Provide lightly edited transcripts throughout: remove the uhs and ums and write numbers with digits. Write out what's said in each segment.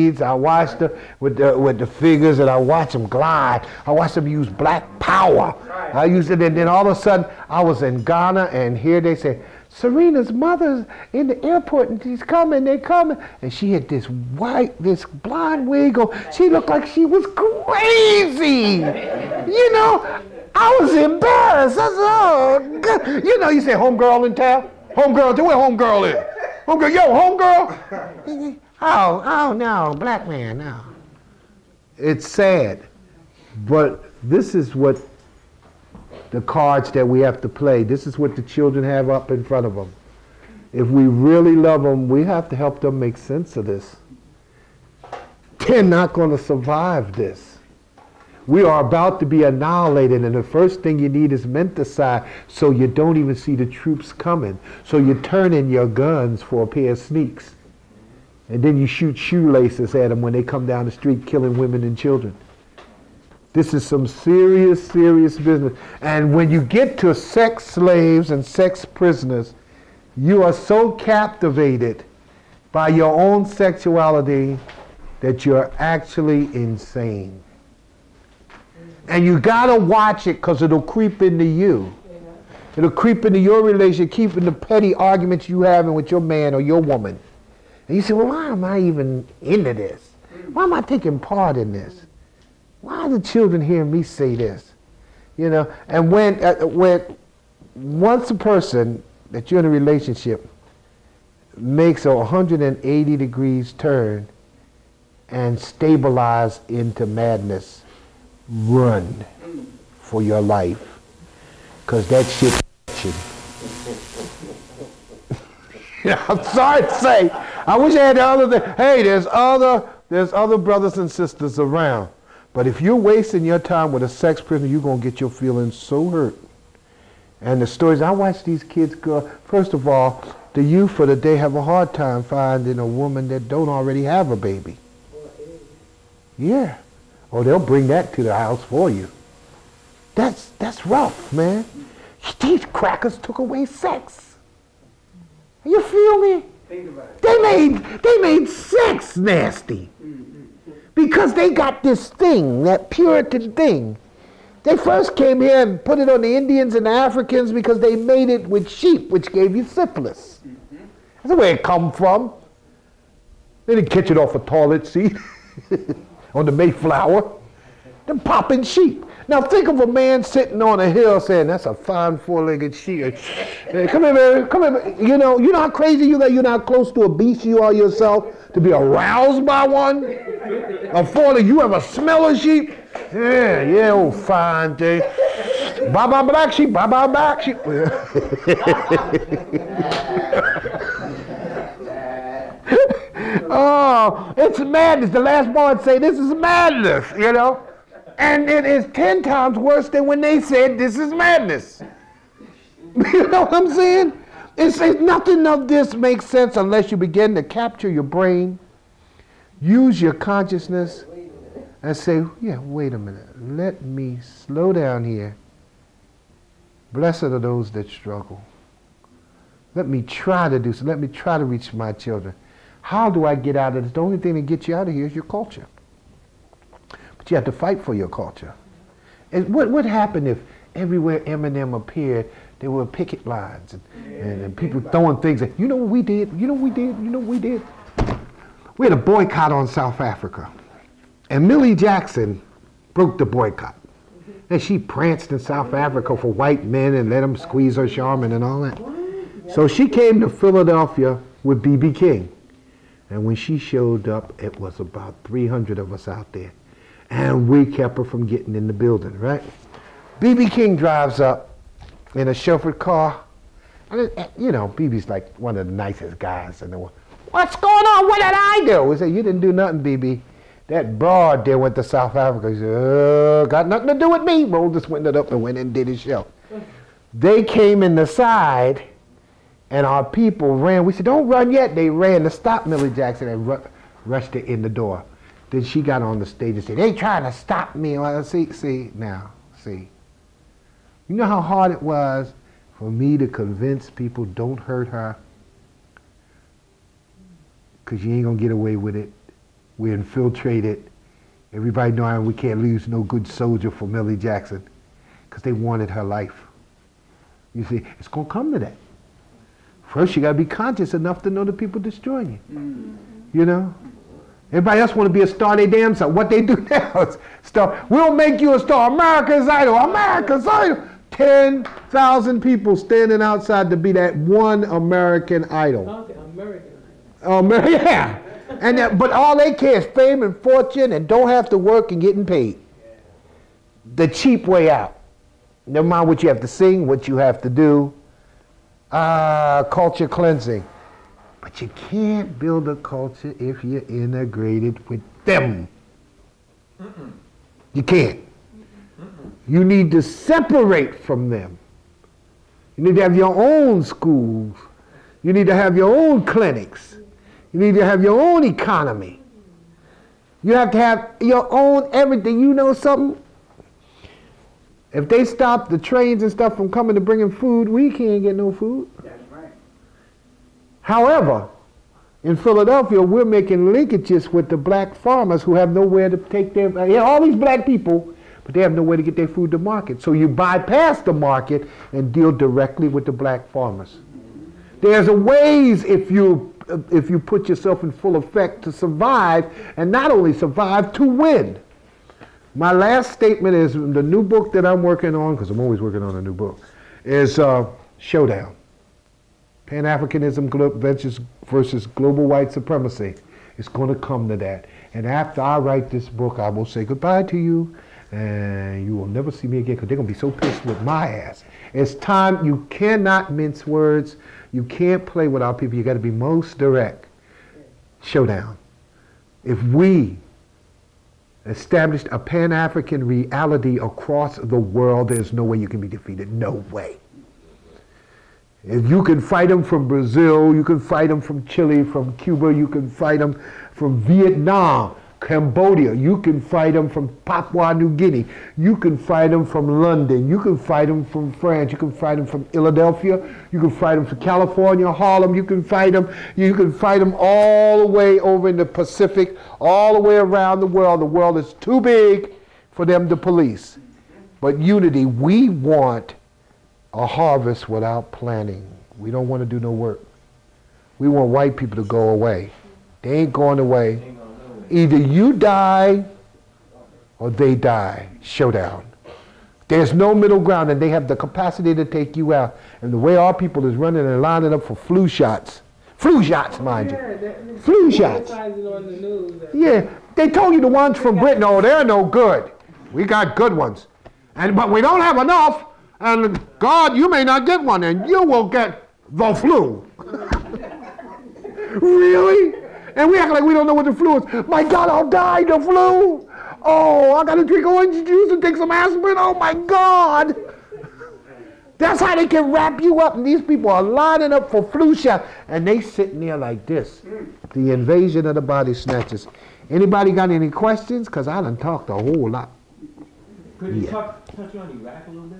beads. I watched them with the figures, and I watched them glide. I watched them use black power. I used it, and then all of a sudden, I was in Ghana, and here they say, Serena's mother's in the airport, and she's coming, they're coming. And she had this blonde wig on. She looked like she was crazy. You know, I was embarrassed. I said, oh, God. You know, you say, homegirl in town? Homegirl, where homegirl is? Homegirl, yo, homegirl? Oh, no, black man, no. It's sad, but this is what the cards that we have to play. This is what the children have up in front of them. If we really love them, we have to help them make sense of this. They're not going to survive this. We are about to be annihilated, and the first thing you need is menticide, so you don't even see the troops coming. So you turn in your guns for a pair of sneaks, and then you shoot shoelaces at them when they come down the street killing women and children. This is some serious, serious business. And when you get to sex slaves and sex prisoners, you are so captivated by your own sexuality that you're actually insane. And you gotta watch it because it'll creep into you. It'll creep into your relationship, keep in the petty arguments you having with your man or your woman. And you say, well, why am I even into this? Why am I taking part in this? Why are the children hearing me say this? You know, and when once a person that you're in a relationship makes a 180 degrees turn and stabilize into madness, run for your life, because that shit's I'm sorry to say, I wish I had the other thing. Hey, there's other brothers and sisters around. But if you're wasting your time with a sex prisoner, you're going to get your feelings so hurt. And the stories, I watch these kids go, first of all, the youth of the day have a hard time finding a woman that don't already have a baby. Yeah. Or they'll bring that to the house for you. That's rough, man. These crackers took away sex. You feel me? Think about it. They made sex nasty. Because they got this thing, that Puritan thing. They first came here and put it on the Indians and the Africans because they made it with sheep, which gave you syphilis. That's where it come from. They didn't catch it off a toilet seat on the Mayflower. They're popping sheep. Now think of a man sitting on a hill saying, that's a fine four-legged sheep. Hey, come here, man. Come here. You know how crazy you are? You're not close to a beast you are yourself to be aroused by one? You ever smell a sheep? Yeah, oh, fine thing. Bye-bye black sheep, bye-bye black sheep. Oh, it's madness. The last boy say, this is madness, you know? And it is 10 times worse than when they said, this is madness. You know what I'm saying? It's nothing of this makes sense unless you begin to capture your brain, use your consciousness, and say, yeah, wait a minute. Let me slow down here. Blessed are those that struggle. Let me try to do so. Let me try to reach my children. How do I get out of this? The only thing that gets you out of here is your culture. But you have to fight for your culture. And what happened if everywhere Eminem appeared, there were picket lines and people throwing things at, you know what we did? You know what we did? You know what we did? We had a boycott on South Africa. And Millie Jackson broke the boycott. And she pranced in South Africa for white men and let them squeeze her charmin and all that. So she came to Philadelphia with B.B. King. And when she showed up, it was about 300 of us out there. And we kept her from getting in the building, right? B.B. King drives up in a chauffeured car. And you know, B.B.'s like one of the nicest guys in the world. What's going on? What did I do? We said, you didn't do nothing, B.B. That broad there went to South Africa. He said, got nothing to do with me. Rolled his window up and went and did his show. They came in the side, and our people ran. We said, don't run yet. They ran to stop Millie Jackson and rushed her in the door. Then she got on the stage and said, they trying to stop me. Well, see. You know how hard it was for me to convince people don't hurt her? Because you ain't going to get away with it. We infiltrated. Everybody knowing we can't lose no good soldier for Millie Jackson because they wanted her life. You see, it's going to come to that. First, you got to be conscious enough to know the people destroying you. You know? Everybody else want to be a star, they damn self. What they do now is star. We'll make you a star. America's Idol. America's Idol. 10,000 people standing outside to be that one American Idol. Okay, American Idol. Yeah. And but all they care is fame and fortune and don't have to work and getting paid. The cheap way out. Never mind what you have to sing, what you have to do. Culture cleansing. But you can't build a culture if you're integrated with them. You can't. You need to separate from them. You need to have your own schools. You need to have your own clinics. You need to have your own economy. You have to have your own everything. You know something? If they stop the trains and stuff from coming to bringing food, we can't get no food. That's right. However, in Philadelphia, we're making linkages with the black farmers who have nowhere to take their, all these black people, but they have nowhere to get their food to market. So you bypass the market and deal directly with the black farmers. There's a ways if you put yourself in full effect to survive, and not only survive, to win. My last statement is the new book that I'm working on, because I'm always working on a new book, is Showdown. Pan-Africanism versus global white supremacy. It's going to come to that. And after I write this book, I will say goodbye to you, and you will never see me again, because they're going to be so pissed with my ass. It's time. You cannot mince words. You can't play with our people. You got to be most direct. Showdown. If we established a Pan-African reality across the world, there's no way you can be defeated. No way. If you can fight them from Brazil, you can fight them from Chile, from Cuba, you can fight them from Vietnam, Cambodia, you can fight them from Papua New Guinea, you can fight them from London, you can fight them from France, you can fight them from Philadelphia, you can fight them from California, Harlem, you can fight them all the way over in the Pacific, all the way around the world. The world is too big for them to police. But unity, we want a harvest without planning. We don't want to do no work. We want white people to go away. They ain't going away. Either you die or they die. Showdown. There's no middle ground, and they have the capacity to take you out. And the way our people is running and lining up for flu shots. Flu shots, mind you. Flu shots. Yeah, they told you the ones from Britain, oh, they're no good. We got good ones. But we don't have enough. And God, you may not get one, and you will get the flu. Really? And we act like we don't know what the flu is. My God, I'll die, the flu. Oh, I got to drink orange juice and take some aspirin. Oh, my God. That's how they can wrap you up. And these people are lining up for flu shot. And they sitting there like this. The invasion of the body snatchers. Anybody got any questions? Because I done talked a whole lot. Could you touch on Iraq a little bit?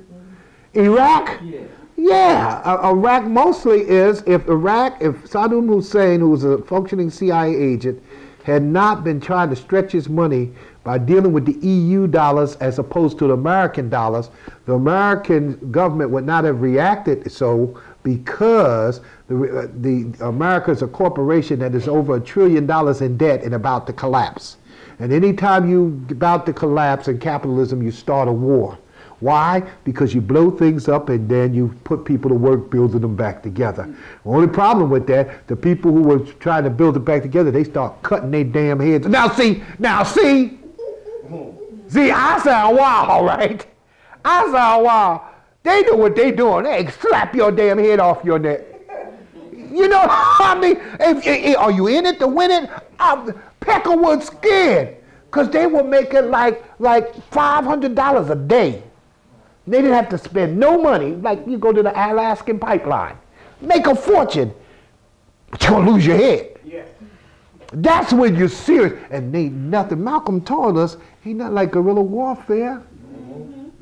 Iraq? Yeah. Yeah, Iraq mostly is if Saddam Hussein, who was a functioning CIA agent, had not been trying to stretch his money by dealing with the EU dollars as opposed to the American dollars, the American government would not have reacted so, because the America is a corporation that is over $1 trillion in debt and about to collapse. And anytime you about to collapse in capitalism, you start a war. Why? Because you blow things up and then you put people to work building them back together. The only problem with that, the people who were trying to build it back together, they start cutting their damn heads. Now see, I sound wild, right? I sound wild. They know what they doing. They slap your damn head off your neck. You know what I mean? Are you in it to win it? Peckerwood scared, because they were making like $500 a day. They didn't have to spend no money, like you go to the Alaskan pipeline. Make a fortune, but you're going to lose your head. Yeah. That's when you're serious. And ain't nothing, Malcolm told us, ain't nothing like guerrilla warfare.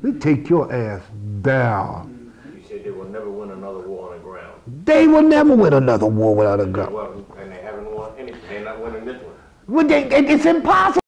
They take your ass down. You said they will never win another war on the ground. They will never win another war without a gun. And they haven't won anything. They're not winning this one. It's impossible.